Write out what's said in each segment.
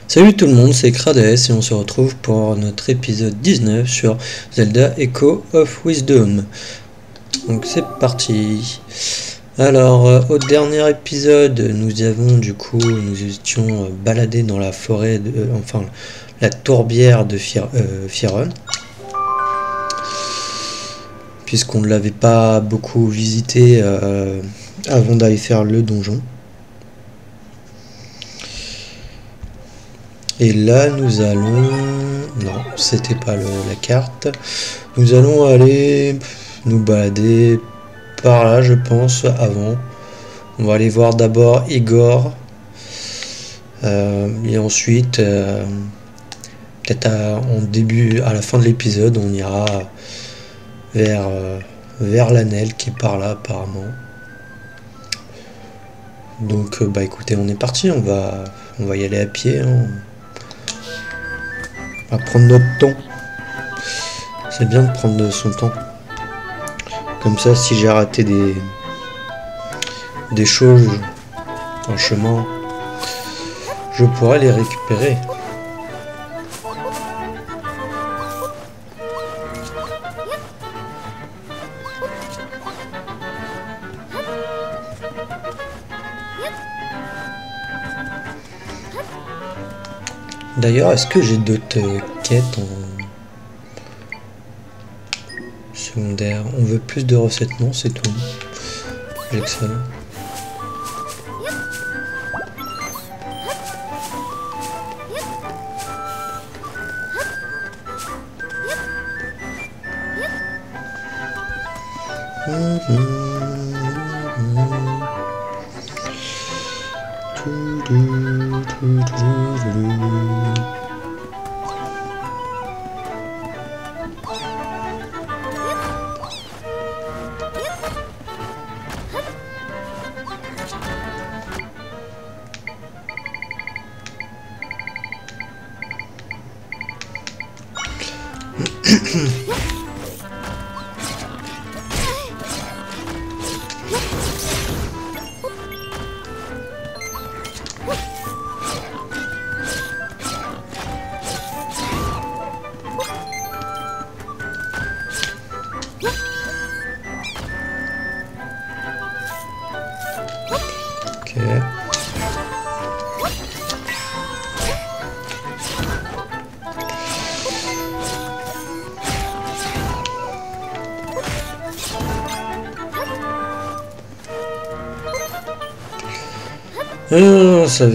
Salut tout le monde, c'est Krades et on se retrouve pour notre épisode 19 sur Zelda Echo of Wisdom. Donc c'est parti. Alors au dernier épisode nous étions baladés dans la forêt, la tourbière de Firon. Puisqu'on ne l'avait pas beaucoup visité avant d'aller faire le donjon. Et là, nous allons... Non, c'était pas la carte. Nous allons aller nous balader par là, je pense, avant. On va aller voir d'abord Igor. Et ensuite, peut-être à la fin de l'épisode, on ira vers l'Anel qui est par là, apparemment. Donc, bah écoutez, on est parti. On va y aller à pied, hein. On va prendre notre temps. C'est bien de prendre son temps. Comme ça, si j'ai raté des choses en chemin, je pourrai les récupérer. D'ailleurs, est-ce que j'ai d'autres quêtes en secondaire? On veut plus de recettes? Non, c'est tout. J'ai que ça.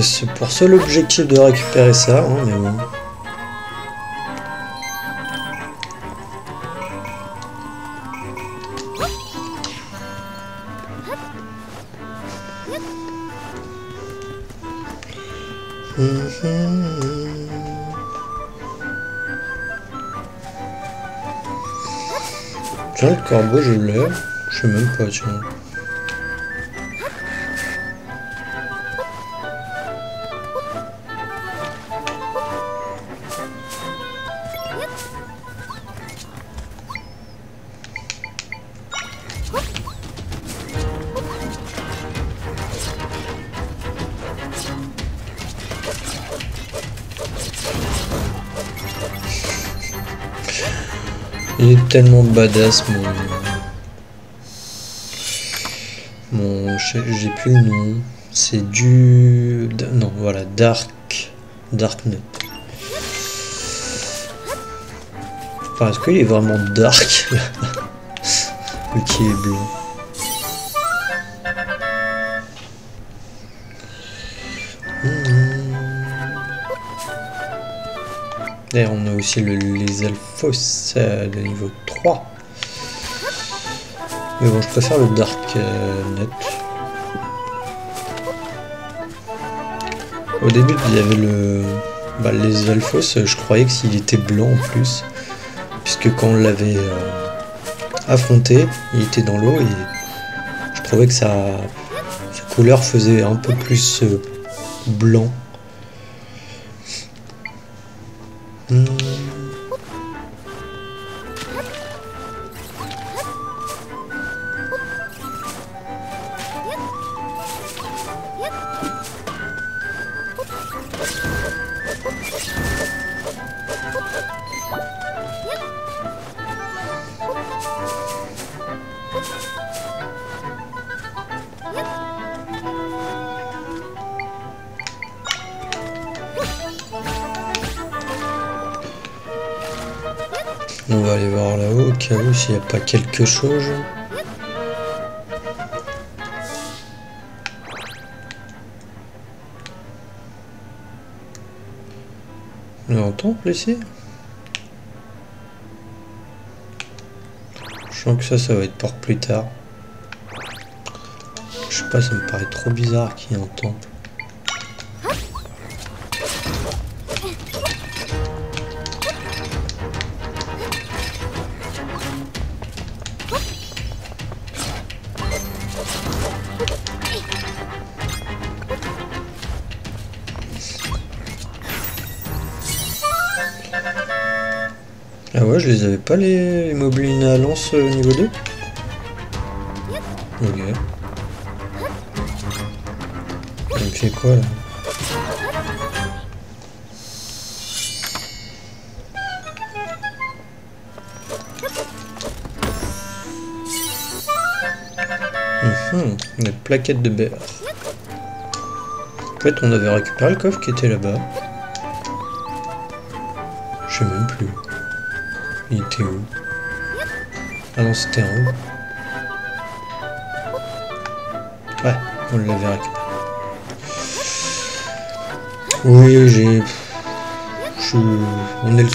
C'est pour seul objectif de récupérer ça, hein, mais bon. Tiens, le corbeau, je l'ai. Je sais même pas, tiens. Il est tellement badass, j'ai plus le nom. C'est non, voilà, Darknut. Enfin, est-ce qu'il est vraiment dark là? Le qui est blanc. D'ailleurs, on a aussi les Elfos de niveau 3. Mais bon, je préfère le Darknut. Au début, il y avait les Elfos, je croyais que s'il était blanc en plus. Puisque quand on l'avait affronté, il était dans l'eau et je trouvais que sa couleur faisait un peu plus blanc. On va aller voir là-haut au cas où s'il n'y a pas quelque chose. On a un temple ici? Je sens que ça va être pour plus tard. Je sais pas, ça me paraît trop bizarre qu'il y ait un temple. Ah ouais, je les avais pas les moblines à lance niveau 2. Ok. Ça me fait quoi là? Une plaquette de beurre. En fait, on avait récupéré le coffre qui était là-bas. Je sais même plus. Il était où? Ah non, c'était en haut. Ouais, on l'avait récupéré. Oui, j'ai... On est le...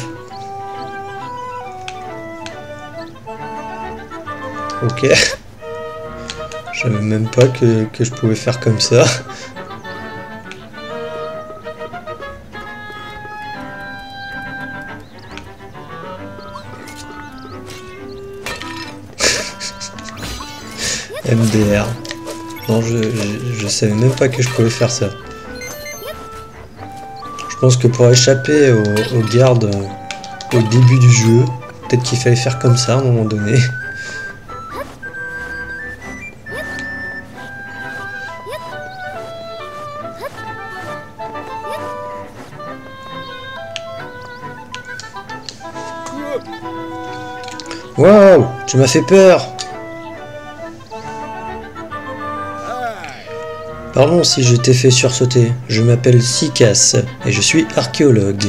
Ok. Je savais même pas que je pouvais faire comme ça. MDR. Non, je savais même pas que je pouvais faire ça. Je pense que pour échapper aux gardes au début du jeu, peut-être qu'il fallait faire comme ça à un moment donné. Waouh, tu m'as fait peur. Pardon si je t'ai fait sursauter. Je m'appelle Sikas et je suis archéologue.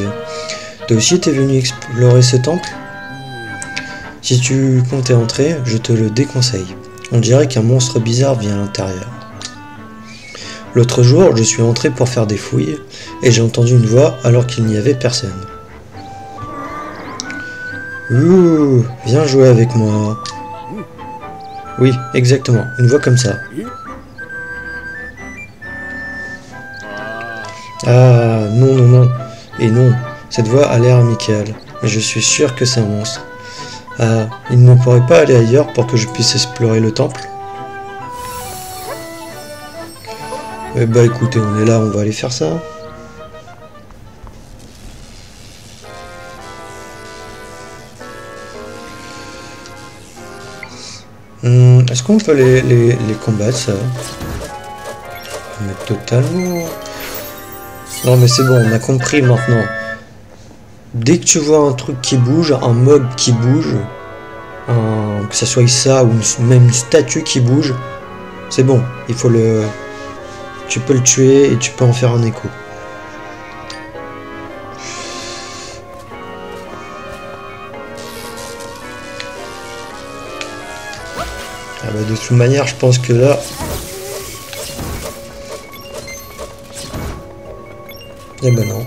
Toi aussi t'es venu explorer ce temple? Si tu comptais entrer, je te le déconseille. On dirait qu'un monstre bizarre vient à l'intérieur. L'autre jour, je suis entré pour faire des fouilles et j'ai entendu une voix alors qu'il n'y avait personne. Ouh, viens jouer avec moi. Oui, exactement, une voix comme ça. Ah, non, non, non. Et non, cette voix a l'air amicale. Mais je suis sûr que c'est un monstre. Ah, il ne pourrait pas aller ailleurs pour que je puisse explorer le temple? Eh bah écoutez, on est là, on va aller faire ça. Est-ce qu'on peut les combattre, ça? Mais totalement... Non mais c'est bon, on a compris maintenant. Dès que tu vois un truc qui bouge, un mob qui bouge, que ce soit ça ou même une statue qui bouge, c'est bon, il faut le... Tu peux le tuer et tu peux en faire un écho. Ah bah de toute manière, je pense que là... Eh ben non.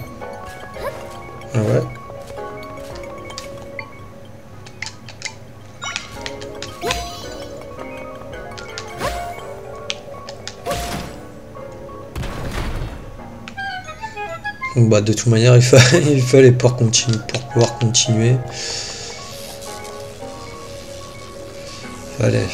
Ah ouais. Bah de toute manière, il fallait pour pouvoir continuer. Fallait.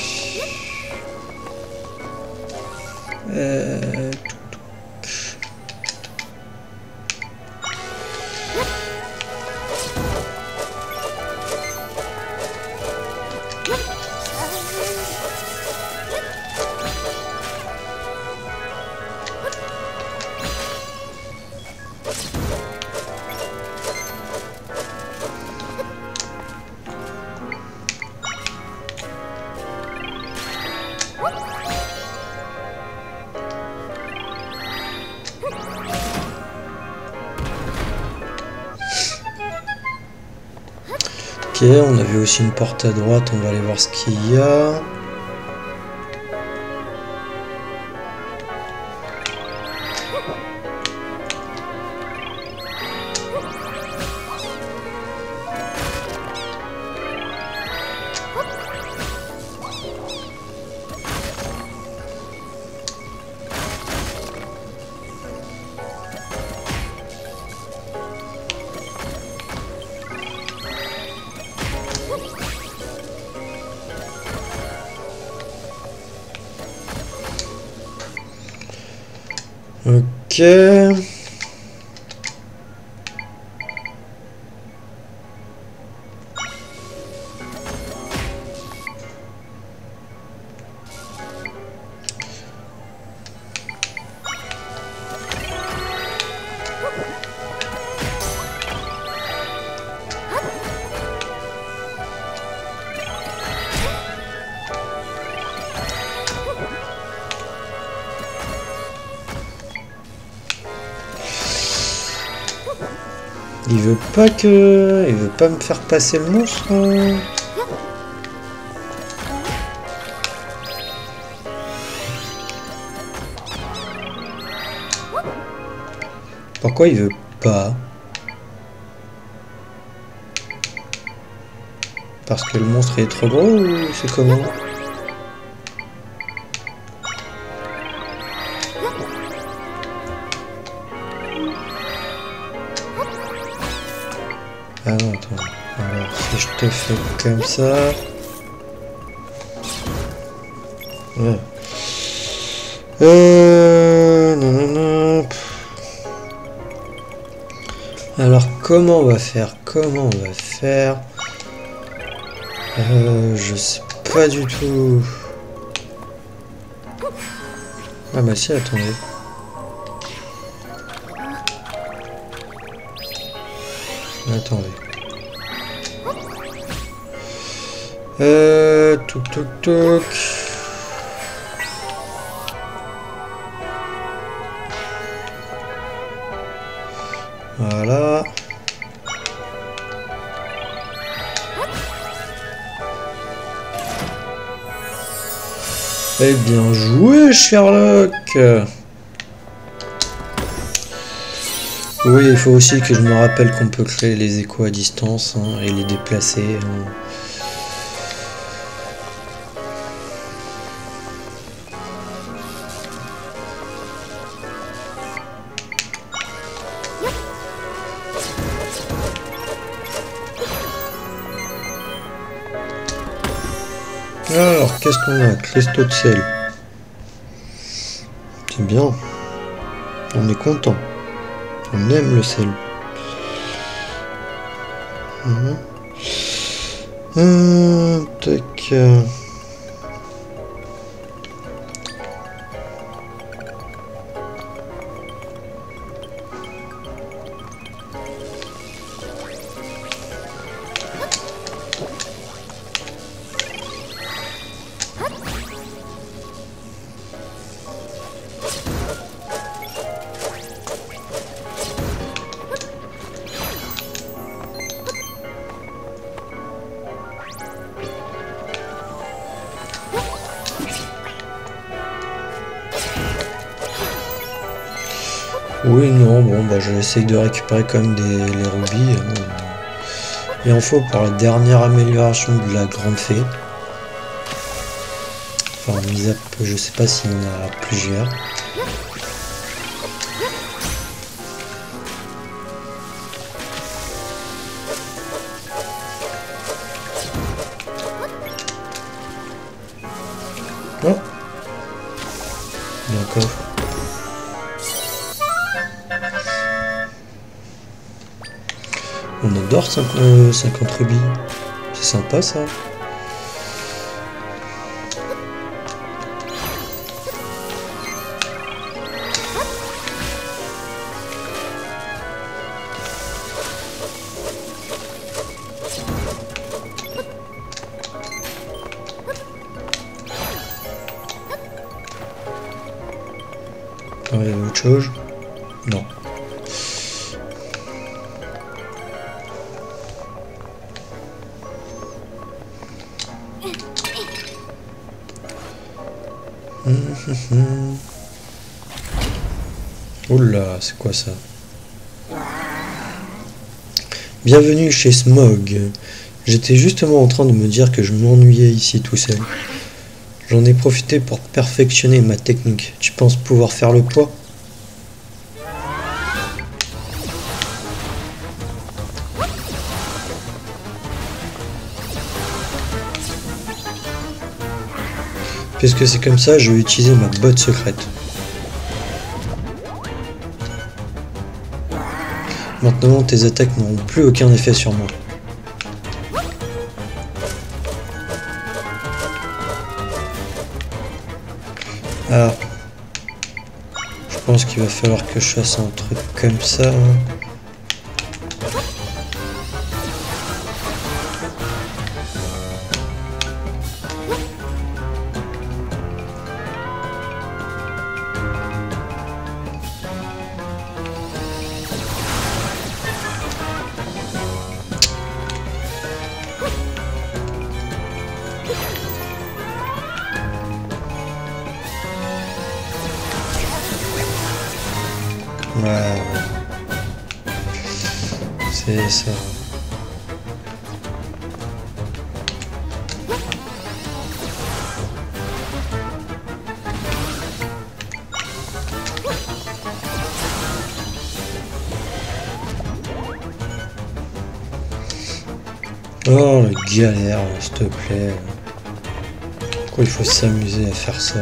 Ok, on a vu aussi une porte à droite, on va aller voir ce qu'il y a. Ok. Il veut pas me faire passer le monstre. Pourquoi il veut pas? Parce que le monstre est trop gros ou c'est comment? Ah non, attends. Alors, si je te fais comme ça... Ouais. Non, non, non. Alors, comment on va faire? Je sais pas du tout. Ah bah si, attendez. Attendez. Touk. Voilà. Eh bien joué, Sherlock. Oui, il faut aussi que je me rappelle qu'on peut créer les échos à distance hein, et les déplacer. Hein. Alors, qu'est-ce qu'on a? Cristaux de sel. C'est bien. On est content. On aime le sel. Tac. Oui, non, bon, bah j'essaye de récupérer quand même les rubis. Il en faut pour la dernière amélioration de la grande fée. Enfin, mis à peu, je sais pas s'il y en a plusieurs. Oh, il y a un coffre. On adore 50 rubis. C'est sympa ça. Il y a autre chose? Non. Oula, c'est quoi ça? Bienvenue chez Smog. J'étais justement en train de me dire que je m'ennuyais ici tout seul. J'en ai profité pour perfectionner ma technique. Tu penses pouvoir faire le poids? Puisque c'est comme ça, je vais utiliser ma botte secrète. Maintenant, tes attaques n'auront plus aucun effet sur moi. Ah. Je pense qu'il va falloir que je fasse un truc comme ça. Ouais. C'est ça. Oh, la galère, s'il te plaît. Pourquoi il faut s'amuser à faire ça?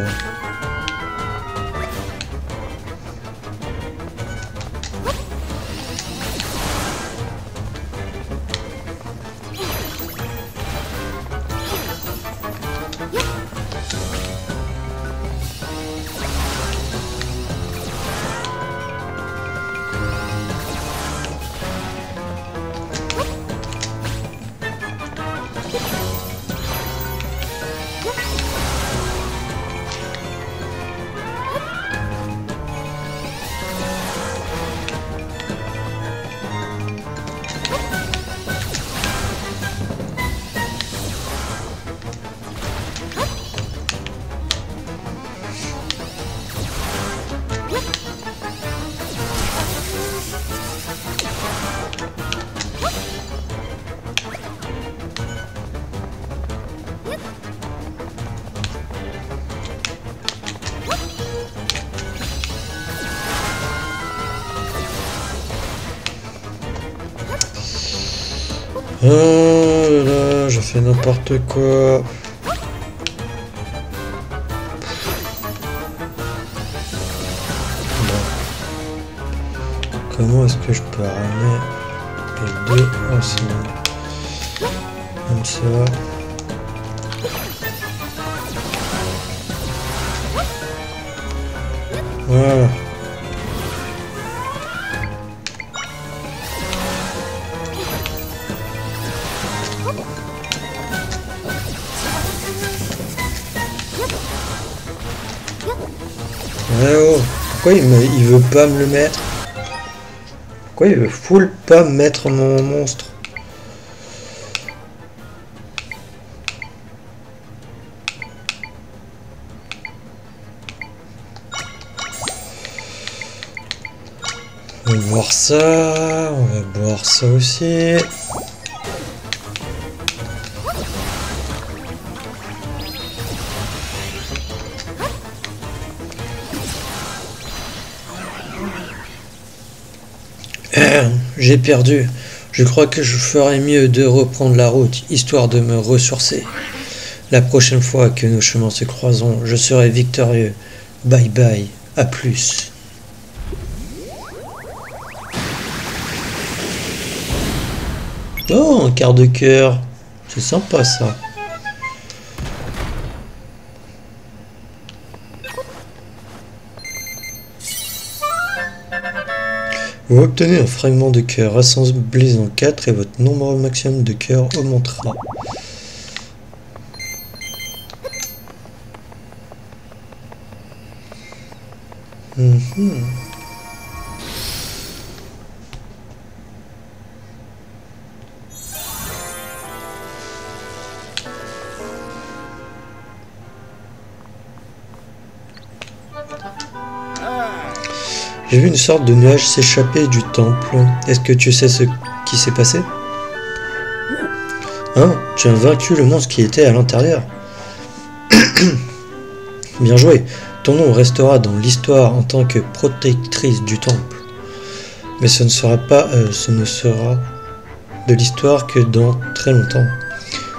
Oh là là, je fais n'importe quoi. Bon. Comment est-ce que je peux ramener les deux ensemble? Comme ça. Voilà. Ouais, oh. Pourquoi il veut pas me le mettre? Pourquoi il veut full pas mettre mon monstre? On va voir ça, on va boire ça aussi. J'ai perdu. Je crois que je ferais mieux de reprendre la route, histoire de me ressourcer. La prochaine fois que nos chemins se croiseront, je serai victorieux. Bye bye, à plus. Oh, un quart de cœur. C'est sympa ça. Vous obtenez un fragment de cœur assemblé en 4 et votre nombre maximum de cœurs augmentera. J'ai vu une sorte de nuage s'échapper du temple. Est-ce que tu sais ce qui s'est passé? Hein? Tu as vaincu le monstre qui était à l'intérieur. Bien joué. Ton nom restera dans l'histoire en tant que protectrice du temple. Mais ce ne sera de l'histoire que dans très longtemps.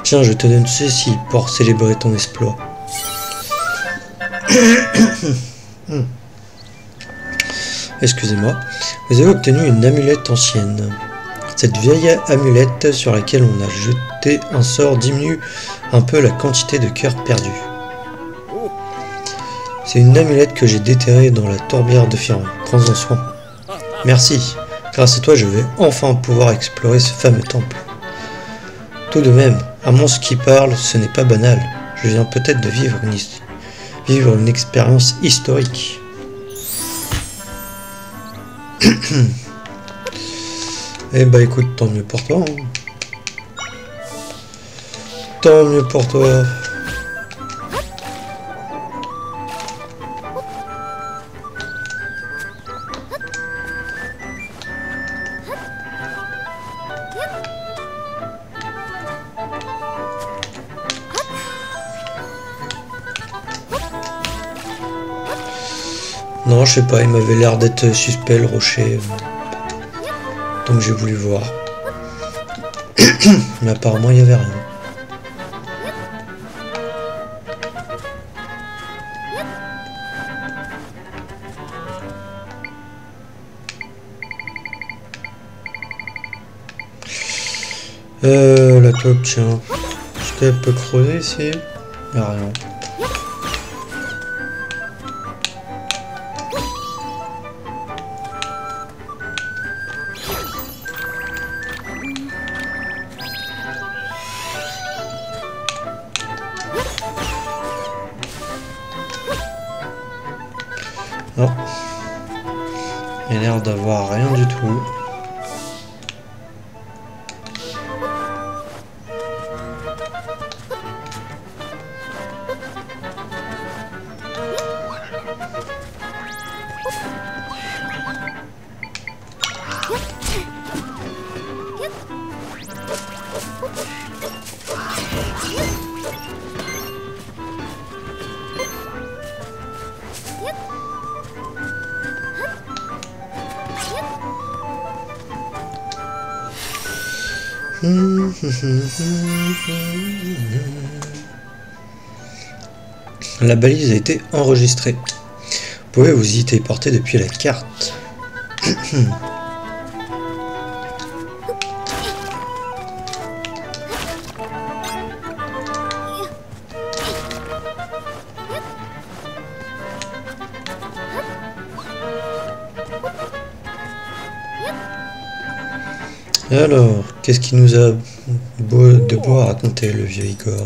Tiens, je te donne ceci pour célébrer ton exploit. Excusez-moi. Vous avez obtenu une amulette ancienne. Cette vieille amulette sur laquelle on a jeté un sort diminue un peu la quantité de cœurs perdus. C'est une amulette que j'ai déterrée dans la tourbière de Firon. Prends-en soin. Merci. Grâce à toi, je vais enfin pouvoir explorer ce fameux temple. Tout de même, un monstre qui parle, ce n'est pas banal. Je viens peut-être de vivre une expérience historique. Eh bah écoute, tant mieux pour toi. Hein. Tant mieux pour toi. Non, je sais pas, il m'avait l'air d'être suspect le rocher. Donc j'ai voulu voir. Mais apparemment il n'y avait rien. La top, tiens. Est-ce qu'elle peut creuser ici? Il n'y a rien. Non. Il a l'air d'avoir rien du tout. La balise a été enregistrée. Vous pouvez vous y téléporter depuis la carte. Alors, qu'est-ce qu'il nous a de beau à raconter, le vieux Igor?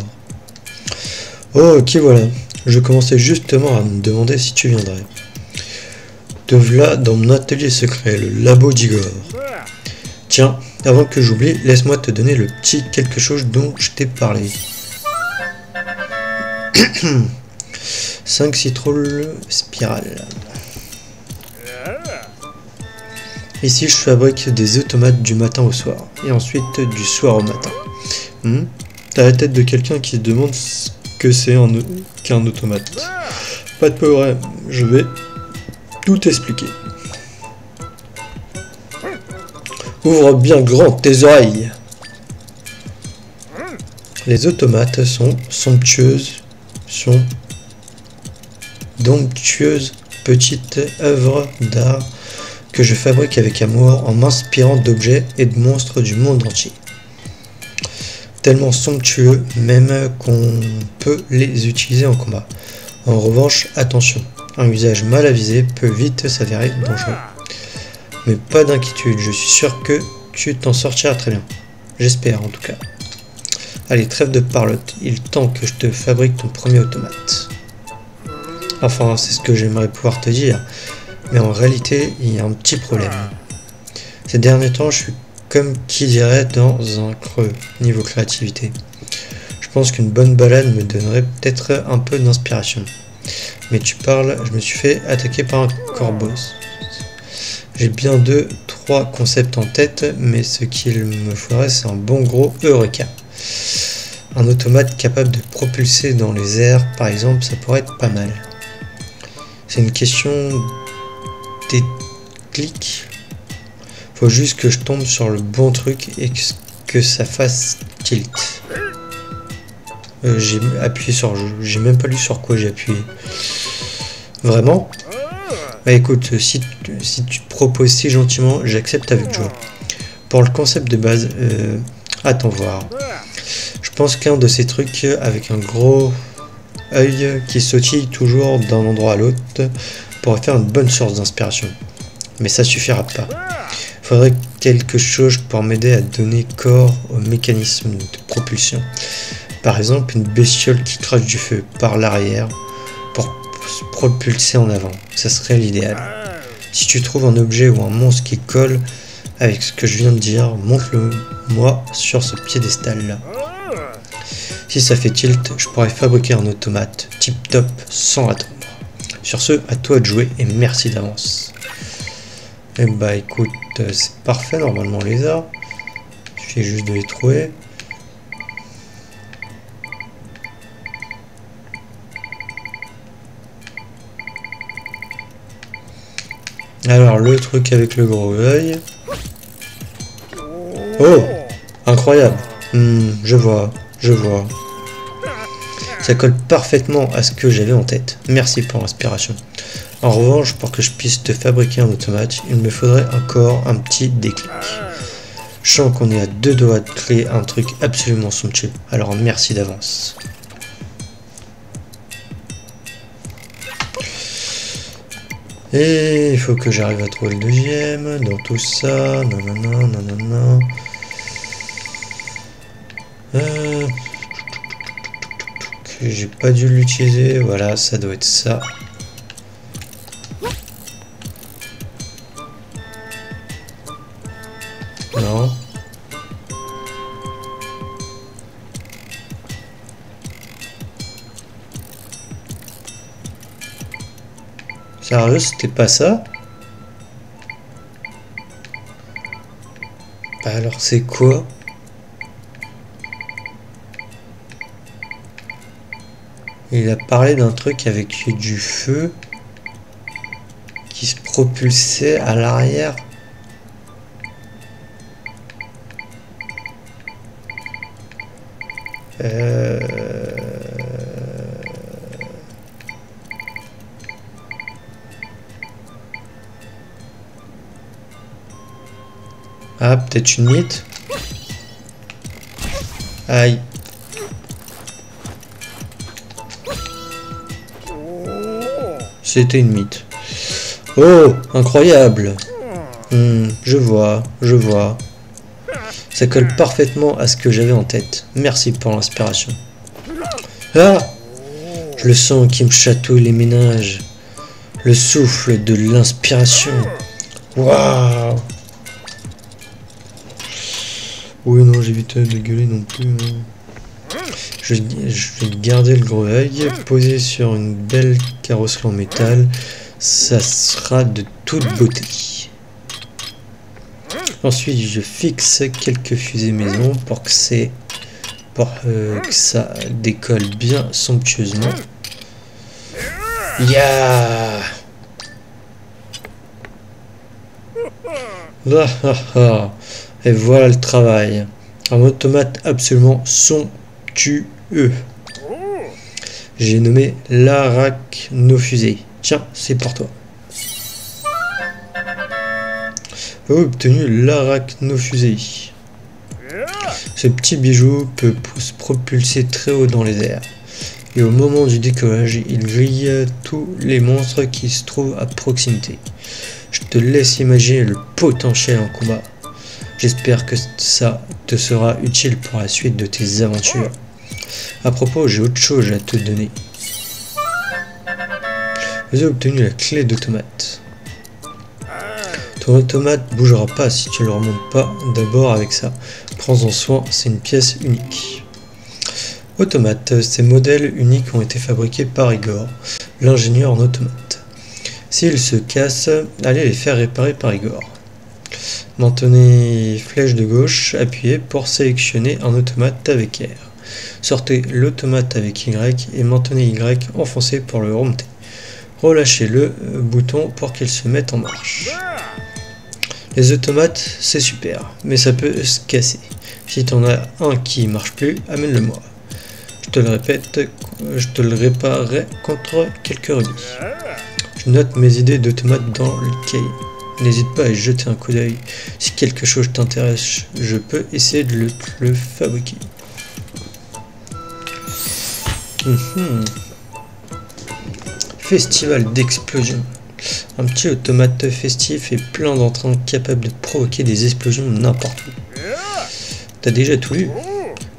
Oh, qui voilà. Je commençais justement à me demander si tu viendrais. Te voilà dans mon atelier secret, le labo d'Igor. Tiens, avant que j'oublie, laisse-moi te donner le petit quelque chose dont je t'ai parlé. 5 citrouilles spirales. Ici, je fabrique des automates du matin au soir, et ensuite du soir au matin. T'as la tête de quelqu'un qui se demande ce que c'est qu'un automate. Pas de problème, je vais tout expliquer. Ouvre bien grand tes oreilles. Les automates sont d'onctueuses petites œuvres d'art que je fabrique avec amour en m'inspirant d'objets et de monstres du monde entier. Tellement somptueux même qu'on peut les utiliser en combat. En revanche, attention, un usage mal avisé peut vite s'avérer dangereux. Mais pas d'inquiétude, je suis sûr que tu t'en sortiras très bien. J'espère en tout cas. Allez, trêve de parlotte, il est temps que je te fabrique ton premier automate. Enfin, c'est ce que j'aimerais pouvoir te dire. Mais en réalité, il y a un petit problème. Ces derniers temps, je suis comme qui dirait dans un creux niveau créativité. Je pense qu'une bonne balade me donnerait peut-être un peu d'inspiration. Mais tu parles, je me suis fait attaquer par un corbeau. J'ai bien 2-3 concepts en tête, mais ce qu'il me faudrait, c'est un bon gros Eureka. Un automate capable de propulser dans les airs, par exemple, ça pourrait être pas mal. C'est une question des clics. Faut juste que je tombe sur le bon truc et que ça fasse tilt. J'ai appuyé sur... J'ai même pas lu sur quoi j'ai appuyé. Vraiment? Bah écoute, si tu proposes si gentiment, j'accepte avec joie. Pour le concept de base, attends voir. Je pense qu'un de ces trucs avec un gros œil qui sautille toujours d'un endroit à l'autre pourrait faire une bonne source d'inspiration. Mais ça suffira pas. Faudrait quelque chose pour m'aider à donner corps au mécanisme de propulsion. Par exemple, une bestiole qui crache du feu par l'arrière pour se propulser en avant. Ça serait l'idéal. Si tu trouves un objet ou un monstre qui colle avec ce que je viens de dire, montre-le moi sur ce piédestal là. Si ça fait tilt, je pourrais fabriquer un automate tip top sans attendre. Sur ce, à toi de jouer et merci d'avance. Et bah écoute, c'est parfait normalement les a. Il suffit juste de les trouver. Alors le truc avec le gros œil. Oh, incroyable. Je vois. Ça colle parfaitement à ce que j'avais en tête. Merci pour l'inspiration. En revanche, pour que je puisse te fabriquer un automate, il me faudrait encore un petit déclic. Je sens qu'on est à 2 doigts de créer un truc absolument somptueux. Alors merci d'avance. Et il faut que j'arrive à trouver le deuxième dans tout ça. Nanana. J'ai pas dû l'utiliser. Voilà, ça doit être ça. Non. Sérieux, c'était pas ça? Bah alors c'est quoi? Il a parlé d'un truc avec du feu qui se propulsait à l'arrière. Ah, peut-être une mythe. Aïe. C'était une mythe. Oh, incroyable. Je vois. Ça colle parfaitement à ce que j'avais en tête. Merci pour l'inspiration. Ah! Je le sens qui me chatouille les méninges. Le souffle de l'inspiration. Waouh! Oui, non, j'évite de gueuler non plus. Je vais garder le gros œil, posé sur une belle carrosserie en métal. Ça sera de toute beauté. Ensuite, je fixe quelques fusées maison pour que ça décolle bien somptueusement. Yeah! Et voilà le travail. Un automate absolument somptueux. J'ai nommé l'arachnofusée. Tiens, c'est pour toi. Obtenu l'arachnofusée. Ce petit bijou peut se propulser très haut dans les airs. Et au moment du décollage, il grille tous les monstres qui se trouvent à proximité. Je te laisse imaginer le potentiel en combat. J'espère que ça te sera utile pour la suite de tes aventures. À propos, j'ai autre chose à te donner. Vous avez obtenu la clé d'automate. Ton automate bougera pas si tu ne le remontes pas d'abord avec ça. Prends-en soin, c'est une pièce unique. Automate, ces modèles uniques ont été fabriqués par Igor, l'ingénieur en automate. S'ils se cassent, allez les faire réparer par Igor. Maintenez flèche de gauche appuyée pour sélectionner un automate avec R. Sortez l'automate avec Y et maintenez Y enfoncé pour le remonter. Relâchez le bouton pour qu'il se mette en marche. Les automates, c'est super, mais ça peut se casser. Si t'en as un qui marche plus, amène-le-moi. Je te le répète, je te le réparerai contre quelques rubis. Je note mes idées d'automates dans le cahier. N'hésite pas à y jeter un coup d'œil. Si quelque chose t'intéresse, je peux essayer de le fabriquer. Festival d'explosion. Un petit automate festif et plein d'entrain capable de provoquer des explosions n'importe où. T'as déjà tout lu?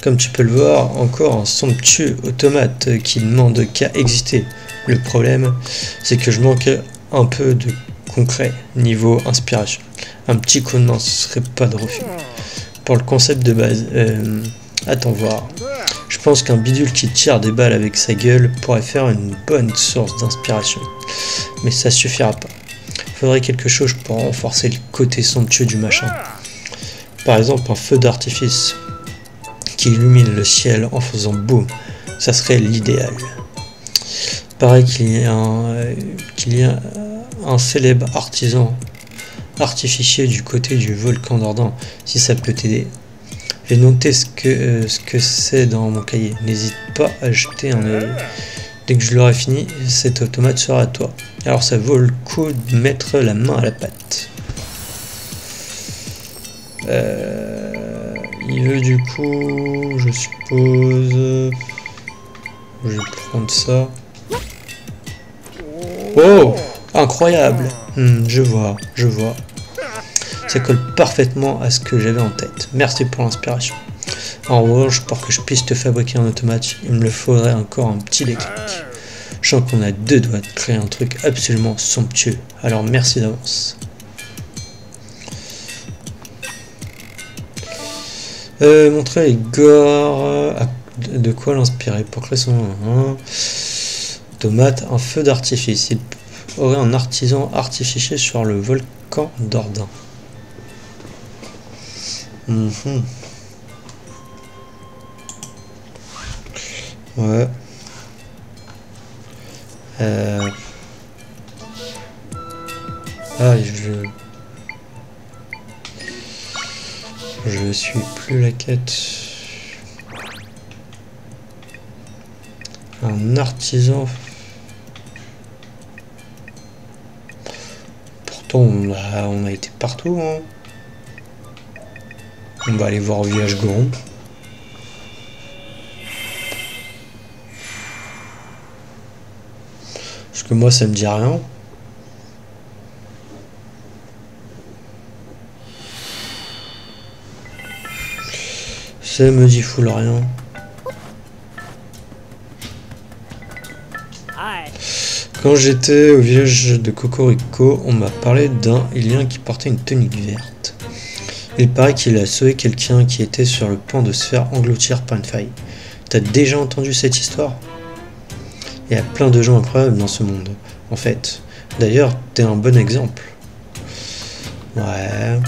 Comme tu peux le voir, encore un somptueux automate qui ne demande qu'à exister. Le problème, c'est que je manque un peu de concret niveau inspiration. Un petit coup de main, ce serait pas de refus. Pour le concept de base, attends voir. Je pense qu'un bidule qui tire des balles avec sa gueule pourrait faire une bonne source d'inspiration. Mais ça suffira pas. Faudrait quelque chose pour renforcer le côté somptueux du machin. Par exemple, un feu d'artifice qui illumine le ciel en faisant boum. Ça serait l'idéal. Pareil qu'il y a un célèbre artisan artificier du côté du volcan d'Ardin, si ça peut t'aider. J'ai noté ce que c'est dans mon cahier. N'hésite pas à jeter un œil. Dès que je l'aurai fini, cet automate sera à toi. Alors ça vaut le coup de mettre la main à la pâte. Il veut du coup, je suppose... Je vais prendre ça. Oh, incroyable. Je vois. Ça colle parfaitement à ce que j'avais en tête. Merci pour l'inspiration. En revanche, pour que je puisse te fabriquer un automate, il me faudrait encore un petit déclic. Je sens qu'on a deux doigts de créer un truc absolument somptueux. Alors merci d'avance. Montrer à Igor de quoi l'inspirer pour créer son automate, un feu d'artifice. Il aurait un artisan artificier sur le volcan d'Ordin. Ouais. Ah, je suis plus la quête. Un artisan. Pourtant on a été partout, hein. On va aller voir au village Goron. Parce que moi ça me dit rien. Ça me dit full rien. Quand j'étais au village de Cocorico, on m'a parlé d'un alien qui portait une tunique verte. Il paraît qu'il a sauvé quelqu'un qui était sur le point de se faire engloutir par une faille. T'as déjà entendu cette histoire? Il y a plein de gens incroyables dans ce monde, en fait. D'ailleurs, t'es un bon exemple. Ouais.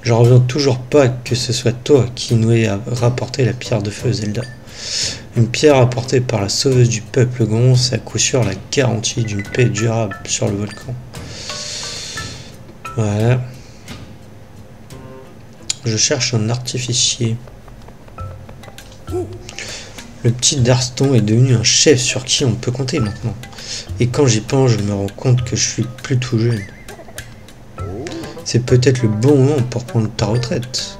J'en reviens toujours pas que ce soit toi qui nous ait rapporté la pierre de feu, Zelda. Une pierre apportée par la sauveuse du peuple Goron, c'est à coup sûr la garantie d'une paix durable sur le volcan. Ouais. Je cherche un artificier. Le petit Darston est devenu un chef sur qui on peut compter maintenant. Et quand j'y pense, je me rends compte que je suis plus tout jeune. C'est peut-être le bon moment pour prendre ta retraite.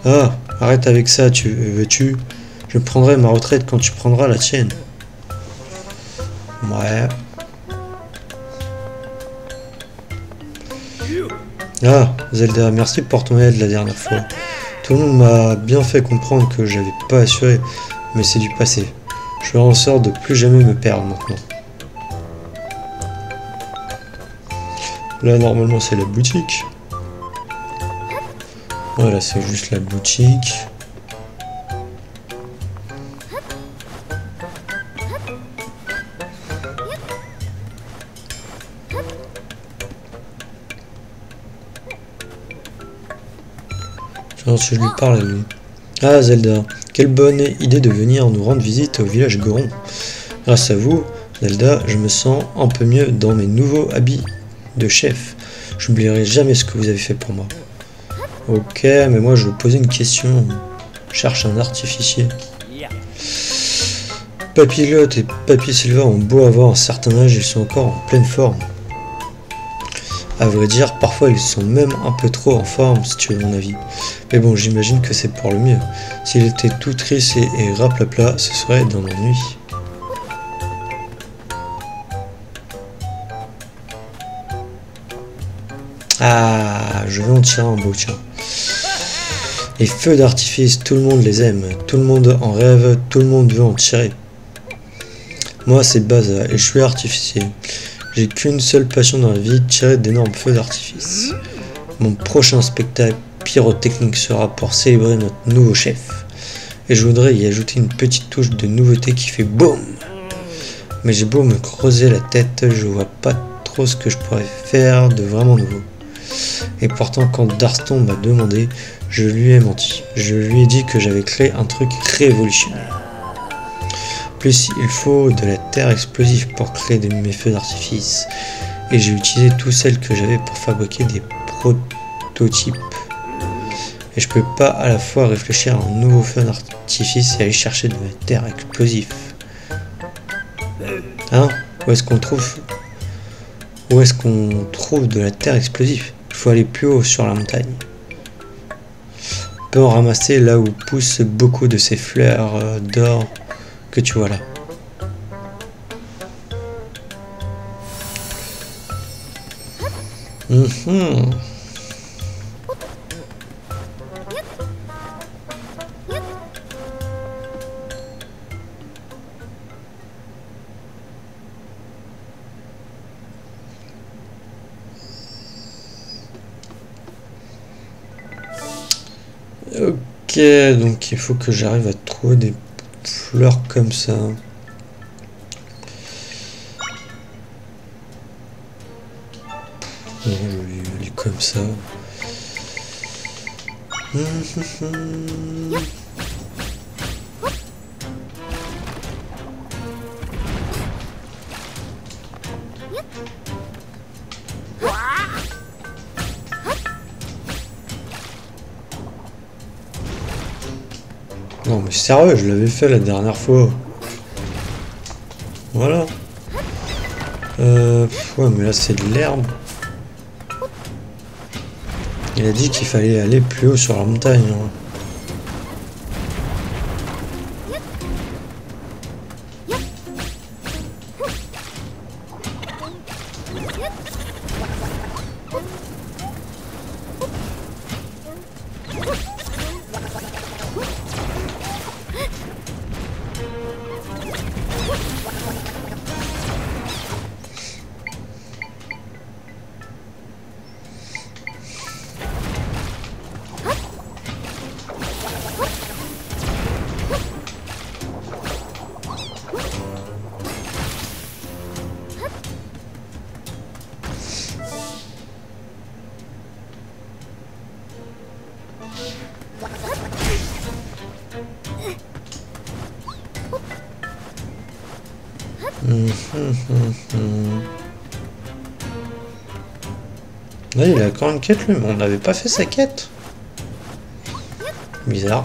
Ah, arrête avec ça, veux-tu? Je prendrai ma retraite quand tu prendras la tienne. Ouais. Ah, Zelda, merci pour ton aide la dernière fois. Tout le monde m'a bien fait comprendre que j'avais pas assuré, mais c'est du passé. Je ferai en sorte de plus jamais me perdre maintenant. Là, normalement, c'est la boutique. Voilà, c'est juste la boutique. Alors si je lui parle à lui. Ah Zelda, quelle bonne idée de venir nous rendre visite au village Goron. Grâce à vous, Zelda, je me sens un peu mieux dans mes nouveaux habits de chef. J'oublierai jamais ce que vous avez fait pour moi. Ok, mais moi je veux poser une question. Je cherche un artificier. Papy Lot et Papy Silva ont beau avoir un certain âge, ils sont encore en pleine forme. À vrai dire, parfois ils sont même un peu trop en forme, si tu veux mon avis. Mais bon, j'imagine que c'est pour le mieux. S'il était tout triste et raplapla, ce serait dans l'ennui. Ah, je vais en tirer un beau, tiens. Les feux d'artifice, tout le monde les aime, tout le monde en rêve, tout le monde veut en tirer. Moi, c'est Baza et je suis artificier. J'ai qu'une seule passion dans la vie, tirer d'énormes feux d'artifice. Mon prochain spectacle pyrotechnique sera pour célébrer notre nouveau chef. Et je voudrais y ajouter une petite touche de nouveauté qui fait BOUM. Mais j'ai beau me creuser la tête, je vois pas trop ce que je pourrais faire de vraiment nouveau. Et pourtant, quand Darston m'a demandé, je lui ai menti. Je lui ai dit que j'avais créé un truc révolutionnaire. Plus, il faut de la terre explosive pour créer mes feux d'artifice. Et j'ai utilisé toutes celles que j'avais pour fabriquer des prototypes. Et je peux pas à la fois réfléchir à un nouveau feu d'artifice et aller chercher de la terre explosive. Hein? Où est-ce qu'on trouve de la terre explosive? Il faut aller plus haut sur la montagne. On peut en ramasser là où poussent beaucoup de ces fleurs d'or que tu vois là. Ok, donc il faut que j'arrive à trouver des fleurs comme ça. Non, je vais aller comme ça. Non mais sérieux, je l'avais fait la dernière fois. Voilà. Ouais mais là c'est de l'herbe. Il a dit qu'il fallait aller plus haut sur la montagne. Hein. Là, il a encore une quête, lui, mais on n'avait pas fait sa quête. Bizarre.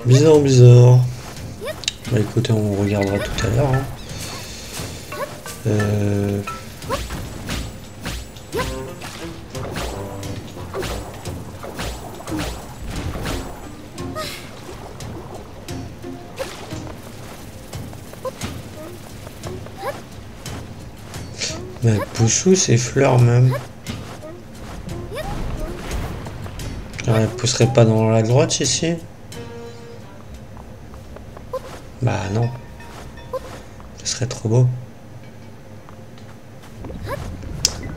Bizarre. Bah écoutez, on regardera tout à l'heure. Hein. Mais pousse ces fleurs même. Elle pousserait pas dans la grotte ici? Bah non. Ce serait trop beau.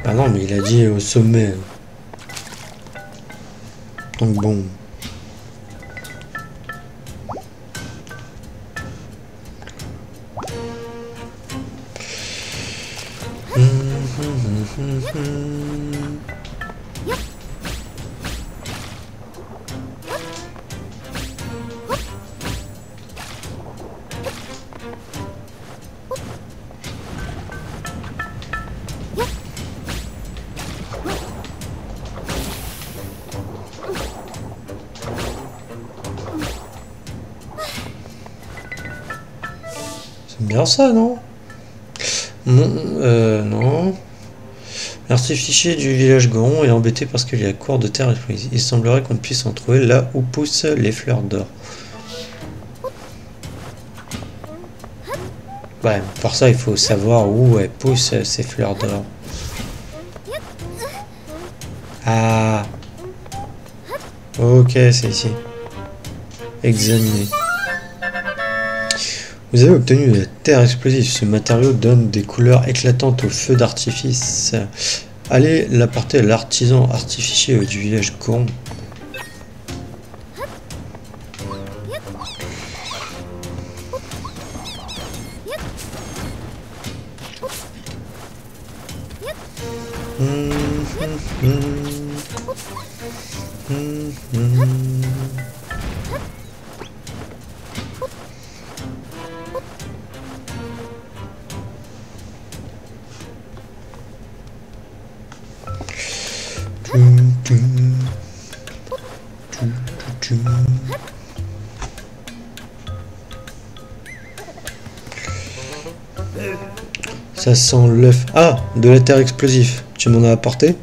Bah non, mais il a dit au sommet. Donc bon. C'est bien ça, non? Non. L'artificier du village Goron est embêté parce qu'il y a cours de terre explosie. Il semblerait qu'on puisse en trouver là où poussent les fleurs d'or. Ouais, pour ça il faut savoir où elles poussent ces fleurs d'or. Ah. Ok, c'est ici. Examiner. Vous avez obtenu de la terre explosive. Ce matériau donne des couleurs éclatantes au feu d'artifice. Allez l'apporter à l'artisan artificier du village Goron. Ça sent l'œuf. Ah, de la terre explosive. Tu m'en as apporté?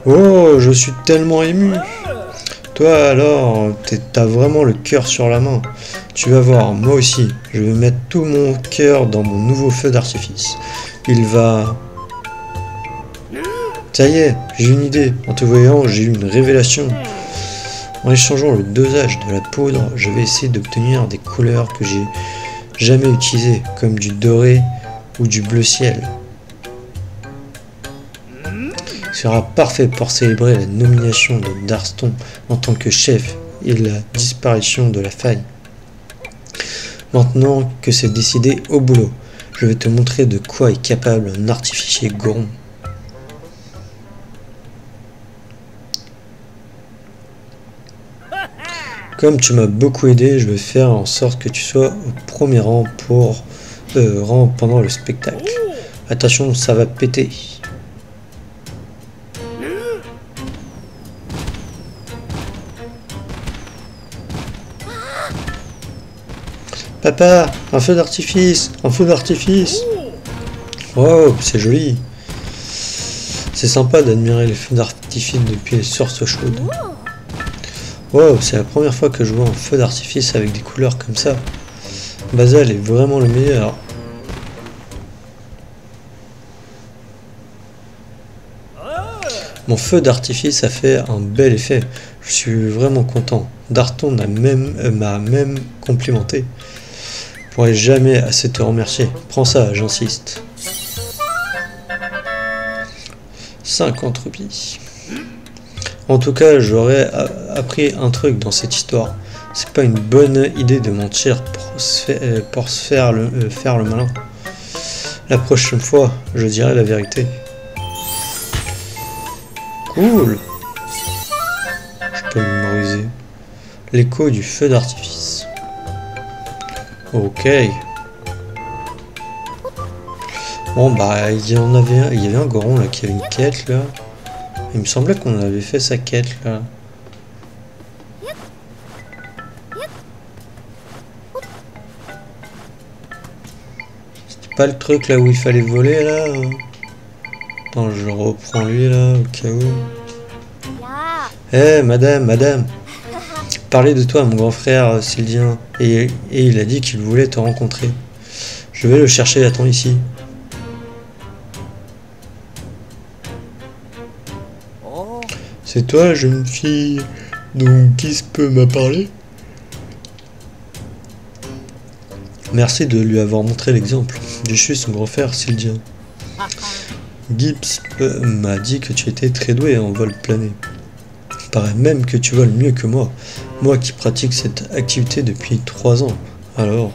Oh, je suis tellement ému. Toi alors, t'as vraiment le cœur sur la main. Tu vas voir, moi aussi, je vais mettre tout mon cœur dans mon nouveau feu d'artifice. Il va... Ça y est, j'ai une idée. En te voyant, j'ai eu une révélation. En échangeant le dosage de la poudre, je vais essayer d'obtenir des couleurs que j'ai jamais utilisées, comme du doré ou du bleu ciel. Ce sera parfait pour célébrer la nomination de Darston en tant que chef et la disparition de la faille. Maintenant que c'est décidé, au boulot. Je vais te montrer de quoi est capable un artificier Goron. Comme tu m'as beaucoup aidé, je vais faire en sorte que tu sois au premier rang pendant le spectacle. Attention, ça va péter. Papa, un feu d'artifice, un feu d'artifice. Wow, c'est joli. C'est sympa d'admirer les feux d'artifice depuis les sources chaudes. Wow, c'est la première fois que je vois un feu d'artifice avec des couleurs comme ça. Basal est vraiment le meilleur. Mon feu d'artifice a fait un bel effet. Je suis vraiment content. Darston m'a même complimenté. Je pourrais jamais assez te remercier. Prends ça, j'insiste. 50 rupies. En tout cas, j'aurais appris un truc dans cette histoire. C'est pas une bonne idée de mentir pour se faire le malin. La prochaine fois, je dirai la vérité. Cool. Je peux mémoriser. L'écho du feu d'artifice. Ok. Bon bah il y avait un Goron là qui avait une quête là. Il me semblait qu'on avait fait sa quête là. C'était pas le truc là où il fallait voler là. Attends, je reprends lui là au cas où. Eh madame. Parlez de toi à mon grand frère Sylvien et il a dit qu'il voulait te rencontrer. Je vais le chercher, attends ici. C'est toi, jeune fille, donc qui se peut m'a parlé? Merci de lui avoir montré l'exemple. Je suis son grand frère Sylvien. Gibbs m'a dit que tu étais très doué en vol plané. Il paraît même que tu voles mieux que moi. Moi qui pratique cette activité depuis 3 ans. Alors,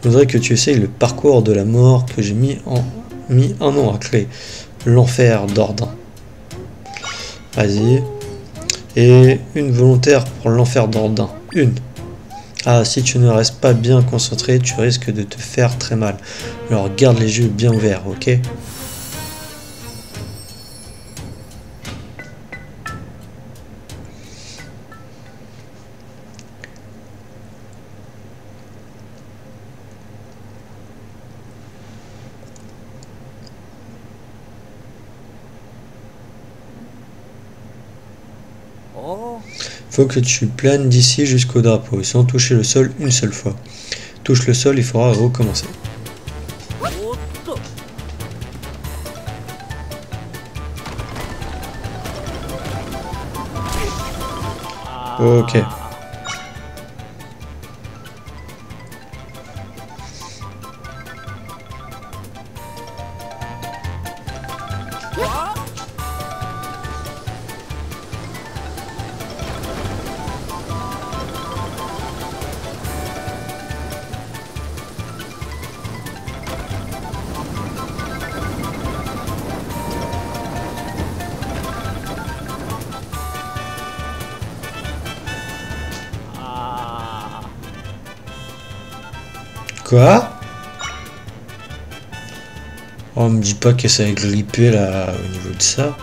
Je voudrais que tu essayes le parcours de la mort que j'ai mis un an à créer. L'enfer d'Ordin. Vas-y. Et une volontaire pour l'enfer d'Ordin. Une. Ah, si tu ne restes pas bien concentré, tu risques de te faire très mal. Alors garde les yeux bien ouverts, ok? Faut que tu planes d'ici jusqu'au drapeau, sans toucher le sol une seule fois. Touche le sol, il faudra recommencer. Ok. Quoi? Oh, me dis pas que ça a grippé là au niveau de ça.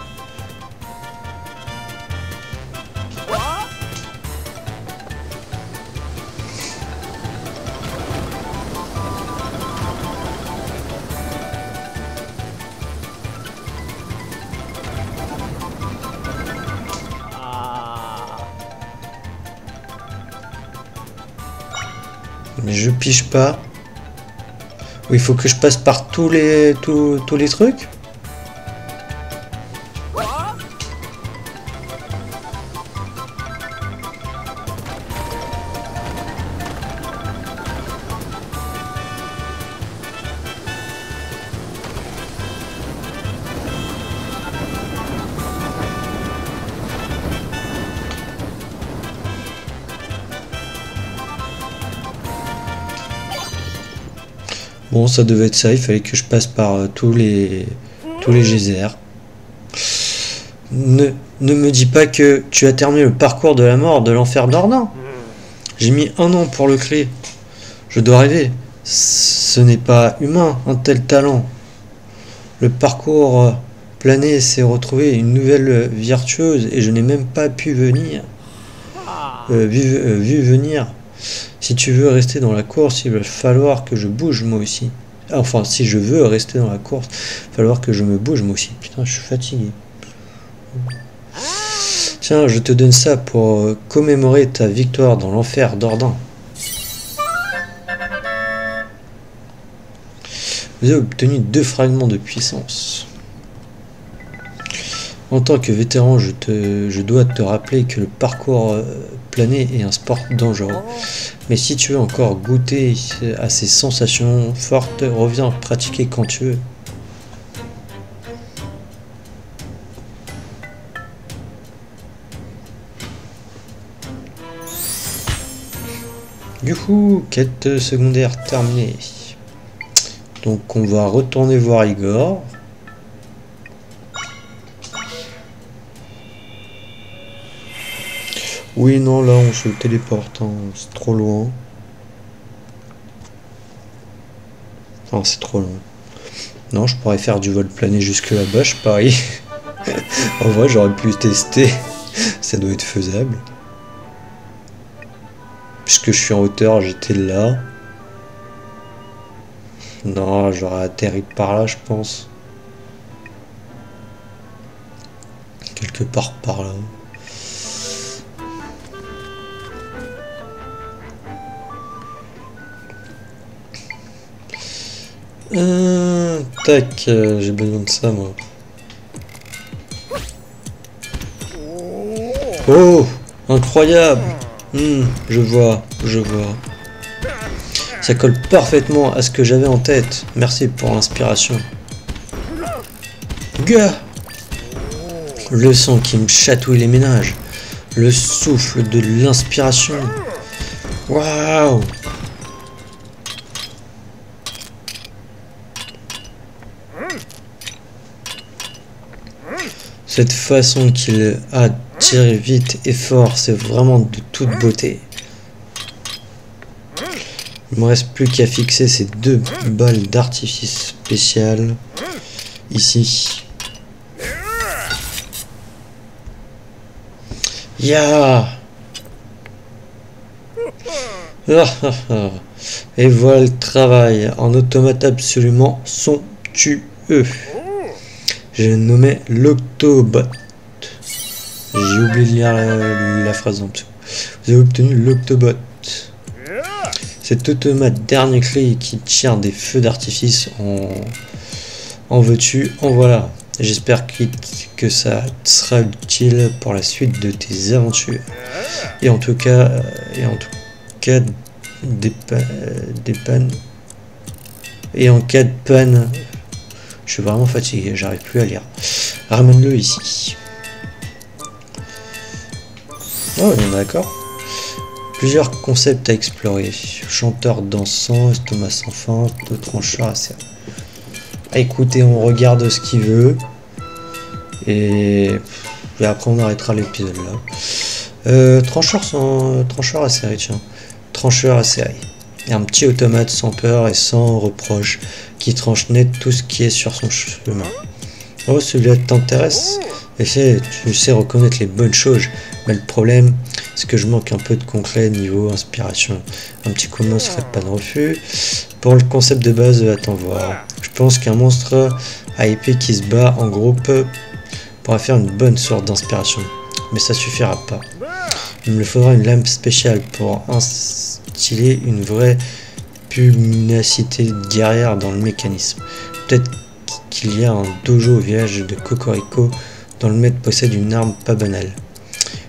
Mais je pige pas. Il faut que je passe par tous les trucs. Bon, ça devait être ça, il fallait que je passe par tous les geysers. Ne me dis pas que tu as terminé le parcours de la mort de l'enfer d'Ordin. J'ai mis un an pour le créer. Je dois rêver. Ce n'est pas humain, un tel talent. Le parcours plané s'est retrouvé une nouvelle virtuose et je n'ai même pas pu venir. Vu venir. Si tu veux rester dans la course, il va falloir que je bouge moi aussi. Enfin, si je veux rester dans la course, il va falloir que je me bouge moi aussi. Putain, je suis fatigué. Tiens, je te donne ça pour commémorer ta victoire dans l'enfer d'Ordin. Vous avez obtenu 2 fragments de puissance. En tant que vétéran, je dois te rappeler que le parcours plané est un sport dangereux. Mais si tu veux encore goûter à ces sensations fortes, reviens pratiquer quand tu veux. Du coup, quête secondaire terminée. Donc on va retourner voir Igor. Oui, non, là on se téléporte, hein. C'est trop loin. Enfin, c'est trop loin. Non, je pourrais faire du vol plané jusque là-bas, je parie. En vrai, j'aurais pu tester. Ça doit être faisable. Puisque je suis en hauteur, j'étais là. Non, j'aurais atterri par là, je pense. Quelque part par là. Tac, j'ai besoin de ça, moi. Oh, incroyable. Je vois. Ça colle parfaitement à ce que j'avais en tête. Merci pour l'inspiration. Gars, le sang qui me chatouille les ménages. Le souffle de l'inspiration. Waouh. Cette façon qu'il a de tirer vite et fort, c'est vraiment de toute beauté. Il me reste plus qu'à fixer ces 2 balles d'artifice spéciales ici. Ya! Et voilà le travail, un automate absolument somptueux. J'ai nommé l'Octobot. J'ai oublié de lire la phrase en dessous. Vous avez obtenu l'Octobot. Cet automate dernier clé qui tire des feux d'artifice en veux-tu, en voilà. J'espère que ça sera utile pour la suite de tes aventures. Et en tout cas des pannes. Et en cas de panne, je suis vraiment fatigué, j'arrive plus à lire. Ramène-le ici. Oh, on est d'accord. Plusieurs concepts à explorer. Chanteur dansant, estomac sans fin, de trancheur assez. Écoutez, on regarde ce qu'il veut. Et après on arrêtera l'épisode là. Trancheur acéré, tiens. Trancheur acéré. Et un petit automate sans peur et sans reproche qui tranche net tout ce qui est sur son chemin. Oh, celui-là t'intéresse? Tu sais reconnaître les bonnes choses, mais le problème, c'est que je manque un peu de concret niveau inspiration. Un petit comment serait pas de refus. Pour le concept de base, attends voir. Je pense qu'un monstre à épée qui se bat en groupe pourra faire une bonne source d'inspiration, mais ça suffira pas. Il me faudra une lame spéciale pour instiller une vraie pugnacité guerrière dans le mécanisme. Peut-être qu'il y a un dojo au village de Cocorico dont le maître possède une arme pas banale.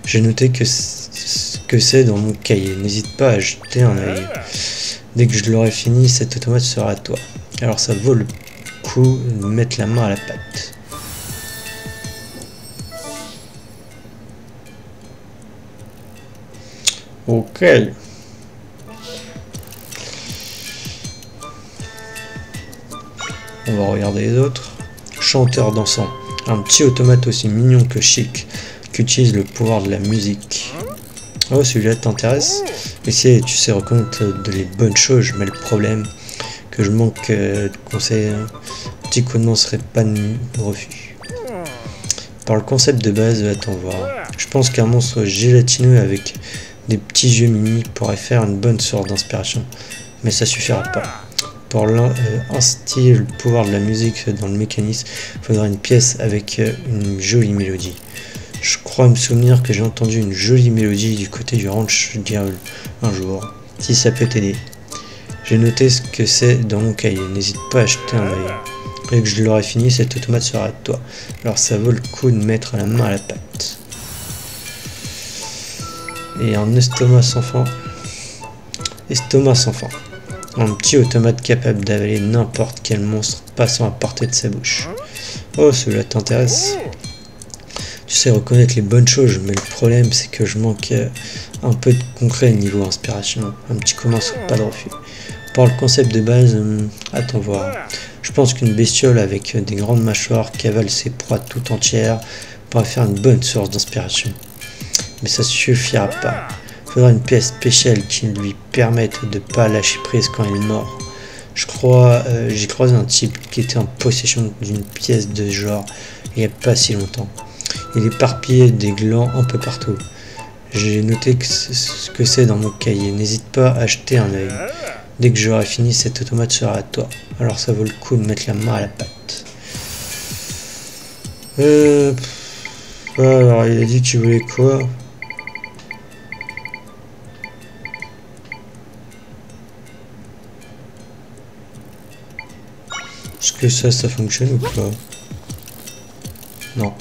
J'ai noté que c'est dans mon cahier. N'hésite pas à jeter un œil. Dès que je l'aurai fini, cet automate sera à toi. Alors ça vaut le coup de mettre la main à la pâte. Ok. On va regarder les autres. Chanteur dansant. Un petit automate aussi mignon que chic, qui utilise le pouvoir de la musique. Oh, celui-là t'intéresse? Mais si tu sais reconnaître les bonnes choses, mais le problème que je manque de conseils, un petit coup de main serait pas de refus. Par le concept de base, attends voir. Je pense qu'un monstre gélatineux avec des petits yeux mini pourrait faire une bonne source d'inspiration, mais ça suffira pas. Pour instiller le pouvoir de la musique dans le mécanisme, il faudra une pièce avec une jolie mélodie. Je crois me souvenir que j'ai entendu une jolie mélodie du côté du ranch Girl un jour. Si ça peut t'aider. J'ai noté ce que c'est dans mon cahier. N'hésite pas à jeter un œil. Dès que je l'aurai fini, cet automate sera à toi. Alors ça vaut le coup de mettre la main à la pâte. Et un estomac sans fin. Estomac sans fin. Un petit automate capable d'avaler n'importe quel monstre passant à portée de sa bouche. Oh, cela t'intéresse? Tu sais reconnaître les bonnes choses, mais le problème c'est que je manque un peu de concret niveau inspiration. Un petit comment serait pas de refus. Pour le concept de base, attends voir. Je pense qu'une bestiole avec des grandes mâchoires qui avale ses proies tout entières pourrait faire une bonne source d'inspiration. Mais ça suffira pas. Il faudra une pièce spéciale qui lui permette de pas lâcher prise quand il est mort. Je crois, j'ai croisé un type qui était en possession d'une pièce de genre il n'y a pas si longtemps. Il éparpillait des glands un peu partout. J'ai noté ce que c'est dans mon cahier. N'hésite pas à jeter un œil. Dès que j'aurai fini, cet automate sera à toi. Alors ça vaut le coup de mettre la main à la pâte. Alors il a dit que tu voulais quoi? Est-ce que ça fonctionne ou pas? Non.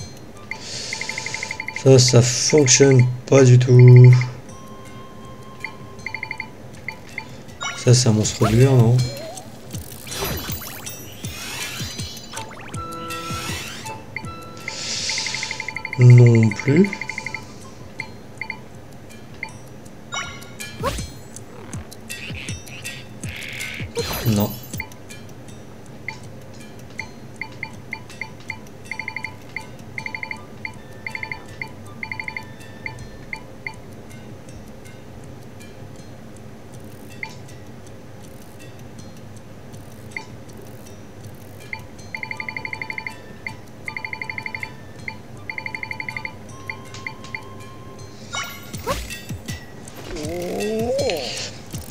Ça fonctionne pas du tout. Ça c'est un monstre dur, non? Non plus. Non.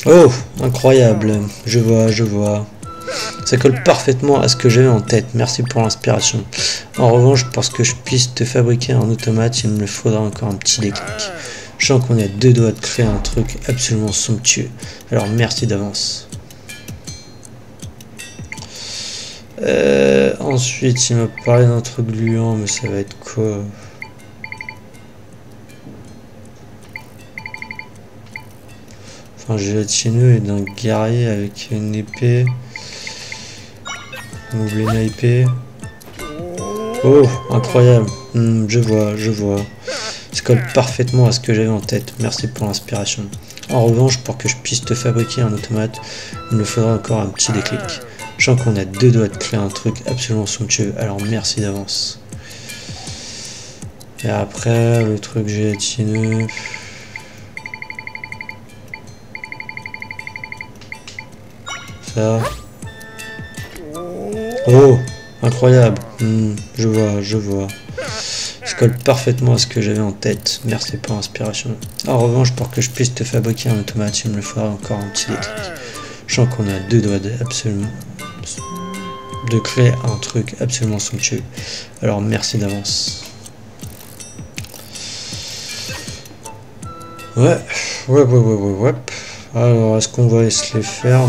Oh, incroyable. Je vois, je vois. Ça colle parfaitement à ce que j'avais en tête. Merci pour l'inspiration. En revanche, pour que je puisse te fabriquer un automate, il me faudra encore un petit déclic. Je sens qu'on est à deux doigts de créer un truc absolument somptueux. Alors merci d'avance. Ensuite, il m'a parlé d'un truc gluant, mais ça va être quoi? Enfin, gélatineux et d'un guerrier avec une épée. Moulin à épée. Oh, incroyable. Je vois, je vois. Ça colle parfaitement à ce que j'avais en tête. Merci pour l'inspiration. En revanche, pour que je puisse te fabriquer un automate, il me faudra encore un petit déclic. Je sens qu'on a deux doigts de créer un truc absolument somptueux, alors merci d'avance. Et après, le truc gélatineux... Ça... Oh, incroyable. Je vois, je vois. Ça colle parfaitement à ce que j'avais en tête. Merci pour l'inspiration. En revanche, pour que je puisse te fabriquer un automate, il me faudra encore un petit déclic. Je sens qu'on a deux doigts de créer un truc absolument somptueux. Alors merci d'avance. Ouais. Alors, est-ce qu'on va se les faire?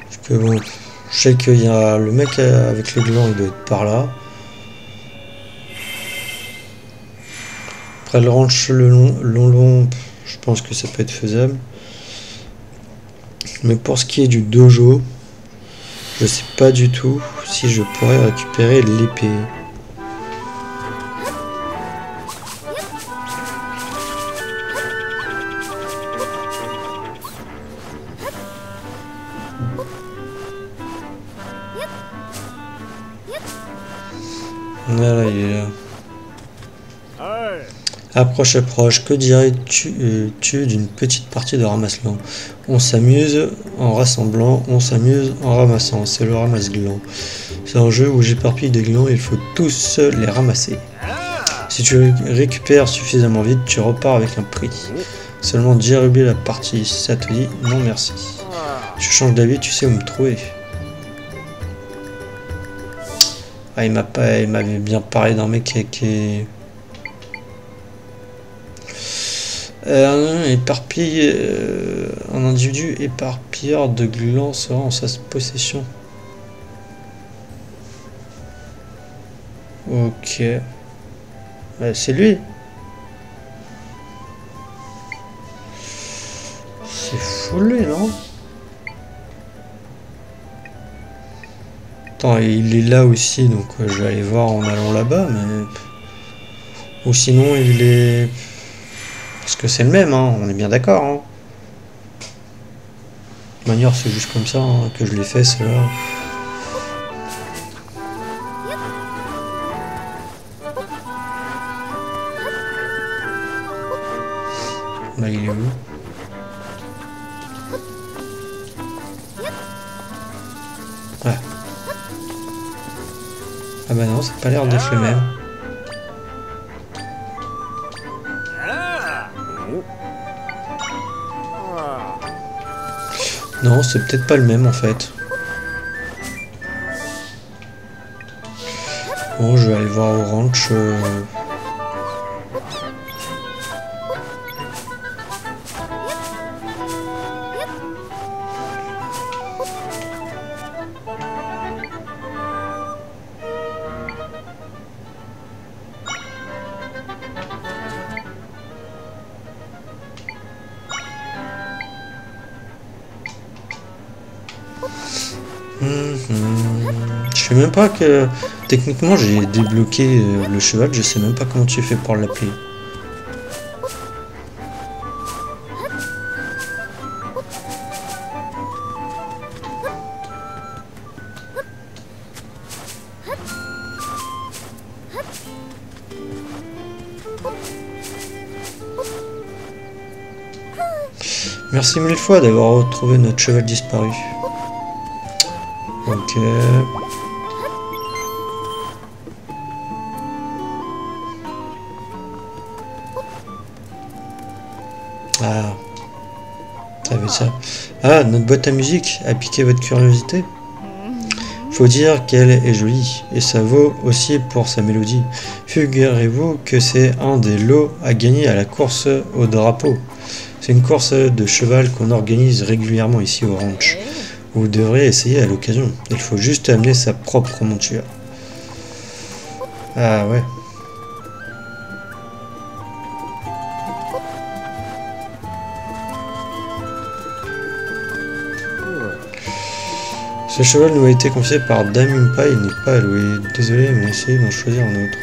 Parce que bon, je sais qu'il y a le mec avec les glands, il doit être par là. Après le ranch, le long, je pense que ça peut être faisable. Mais pour ce qui est du dojo, je sais pas du tout si je pourrais récupérer l'épée. Voilà, il est là. Approche, approche, que dirais-tu d'une petite partie de ramasse-glands? On s'amuse en rassemblant, on s'amuse en ramassant, c'est le ramasse-glands. C'est un jeu où j'éparpille des glands et il faut tous les ramasser. Si tu récupères suffisamment vite, tu repars avec un prix. Seulement 10 rubis la partie, si ça te dit, non merci. Tu changes d'avis, tu sais où me trouver. Ah, il m'avait bien parlé d'un mec qui un individu éparpilleur de glands sera en sa possession. Ok. C'est lui. C'est fou lui, non? Attends, il est là aussi, donc je vais aller voir en allant là-bas, mais... Ou sinon, il est... Parce que c'est le même, hein, on est bien d'accord. Hein. De toute manière, c'est juste comme ça hein, que je l'ai fait, cela. Bah, il est où? Ouais. Ah bah non, ça n'a pas l'air d'être le même. Non, c'est peut-être pas le même en fait. Bon, je vais aller voir au ranch. Je sais même pas que... Techniquement, j'ai débloqué le cheval, je sais même pas comment tu fais pour l'appeler. Merci mille fois d'avoir retrouvé notre cheval disparu. Ok. Ah, ça veut ça. Ah, notre boîte à musique a piqué votre curiosité? Faut dire qu'elle est jolie, et ça vaut aussi pour sa mélodie. Figurez-vous que c'est un des lots à gagner à la course au drapeau. C'est une course de cheval qu'on organise régulièrement ici au ranch. Vous devrez essayer à l'occasion. Il faut juste amener sa propre monture. Ah ouais. Ce cheval nous a été confié par Dame Impa, il n'est pas alloué. Désolé, mais essayez d'en choisir un autre.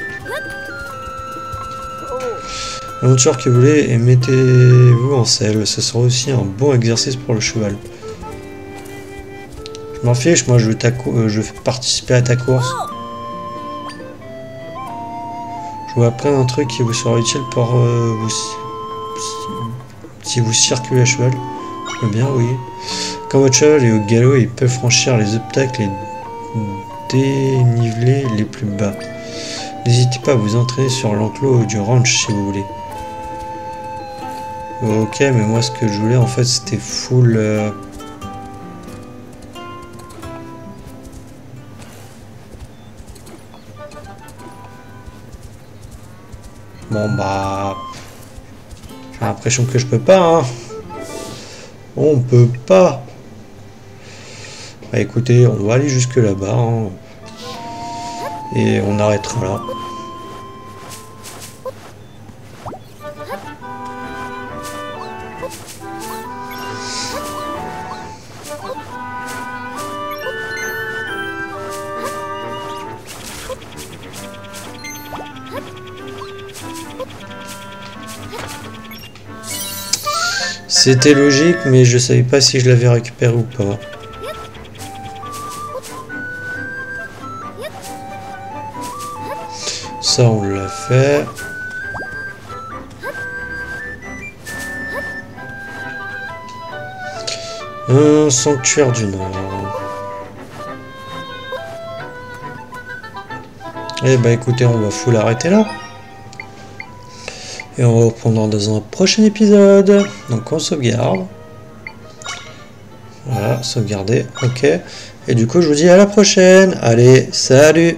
La monture que vous voulez et mettez-vous en selle. Ce sera aussi un bon exercice pour le cheval. Je m'en fiche, moi je veux participer à ta course. Je vous apprends un truc qui vous sera utile pour si vous circulez à cheval. Je veux bien, oui. Quand votre cheval est au galop, il peut franchir les obstacles et déniveler les plus bas. N'hésitez pas à vous entraîner sur l'enclos du ranch si vous voulez. Ok, mais moi ce que je voulais en fait c'était full... Bon bah... J'ai l'impression que je peux pas, hein. On peut pas. Bah écoutez, on va aller jusque là-bas, hein. Et on arrêtera là. C'était logique, mais je savais pas si je l'avais récupéré ou pas. Ça, on l'a fait. Un sanctuaire du Nord. Eh ben écoutez, on va full arrêter là. Et on reprendra dans un prochain épisode. Donc on sauvegarde. Voilà, sauvegarder. Ok. Et du coup, je vous dis à la prochaine. Allez, salut!